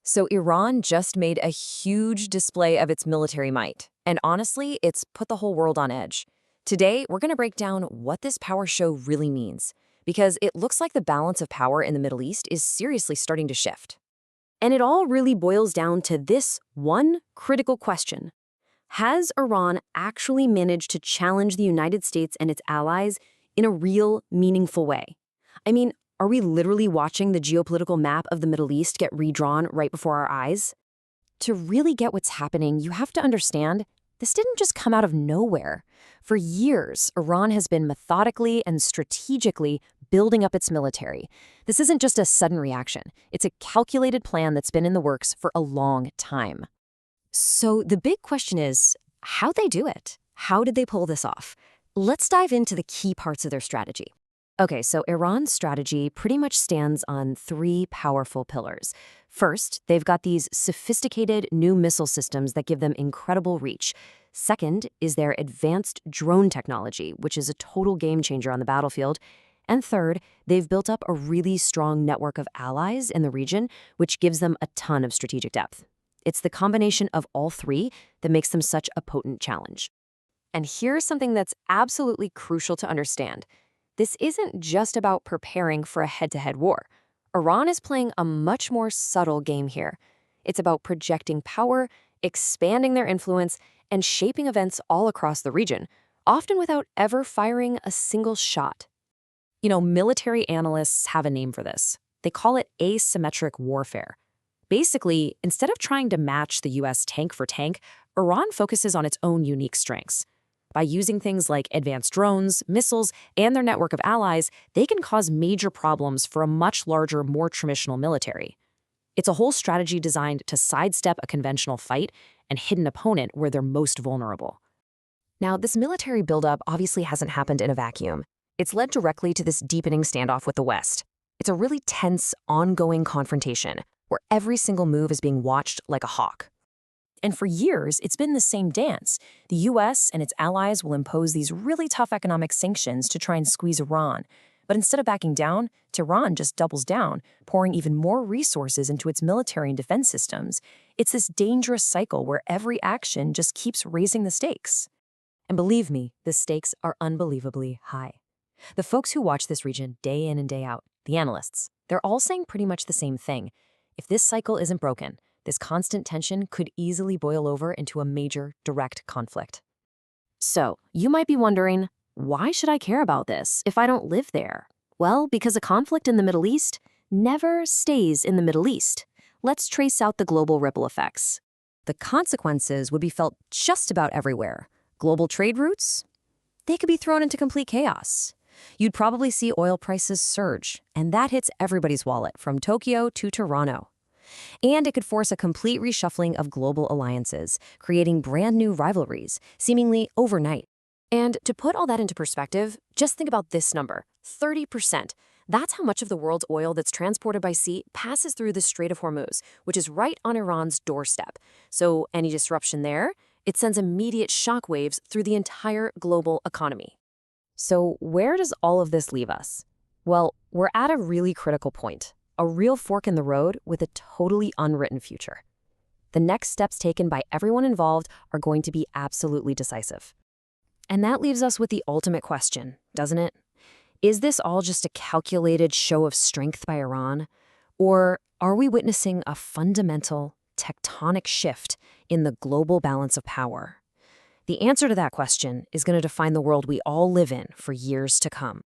So Iran just made a huge display of its military might. And honestly, it's put the whole world on edge. Today, we're going to break down what this power show really means, because it looks like the balance of power in the Middle East is seriously starting to shift. And it all really boils down to this one critical question. Has Iran actually managed to challenge the United States and its allies in a real, meaningful way? I mean, are we literally watching the geopolitical map of the Middle East get redrawn right before our eyes? To really get what's happening, you have to understand this didn't just come out of nowhere. For years, Iran has been methodically and strategically building up its military. This isn't just a sudden reaction. It's a calculated plan that's been in the works for a long time. So the big question is, how'd they do it? How did they pull this off? Let's dive into the key parts of their strategy. Okay, so Iran's strategy pretty much stands on three powerful pillars. First, they've got these sophisticated new missile systems that give them incredible reach. Second is their advanced drone technology, which is a total game changer on the battlefield. And third, they've built up a really strong network of allies in the region, which gives them a ton of strategic depth. It's the combination of all three that makes them such a potent challenge. And here's something that's absolutely crucial to understand. This isn't just about preparing for a head-to-head war. Iran is playing a much more subtle game here. It's about projecting power, expanding their influence, and shaping events all across the region, often without ever firing a single shot. You know, military analysts have a name for this. They call it asymmetric warfare. Basically, instead of trying to match the US tank for tank, Iran focuses on its own unique strengths. By using things like advanced drones, missiles, and their network of allies, they can cause major problems for a much larger, more traditional military. It's a whole strategy designed to sidestep a conventional fight and hit an opponent where they're most vulnerable. Now, this military buildup obviously hasn't happened in a vacuum. It's led directly to this deepening standoff with the West. It's a really tense, ongoing confrontation where every single move is being watched like a hawk. And for years, it's been the same dance. The US and its allies will impose these really tough economic sanctions to try and squeeze Iran. But instead of backing down, Tehran just doubles down, pouring even more resources into its military and defense systems. It's this dangerous cycle where every action just keeps raising the stakes. And believe me, the stakes are unbelievably high. The folks who watch this region day in and day out, the analysts, they're all saying pretty much the same thing. If this cycle isn't broken, this constant tension could easily boil over into a major, direct conflict. So, you might be wondering, why should I care about this if I don't live there? Well, because a conflict in the Middle East never stays in the Middle East. Let's trace out the global ripple effects. The consequences would be felt just about everywhere. Global trade routes? They could be thrown into complete chaos. You'd probably see oil prices surge, and that hits everybody's wallet, from Tokyo to Toronto. And it could force a complete reshuffling of global alliances, creating brand new rivalries, seemingly overnight. And to put all that into perspective, just think about this number, 30%. That's how much of the world's oil that's transported by sea passes through the Strait of Hormuz, which is right on Iran's doorstep. So any disruption there, it sends immediate shockwaves through the entire global economy. So where does all of this leave us? Well, we're at a really critical point. A real fork in the road with a totally unwritten future. The next steps taken by everyone involved are going to be absolutely decisive. And that leaves us with the ultimate question, doesn't it? Is this all just a calculated show of strength by Iran? Or are we witnessing a fundamental, tectonic shift in the global balance of power? The answer to that question is going to define the world we all live in for years to come.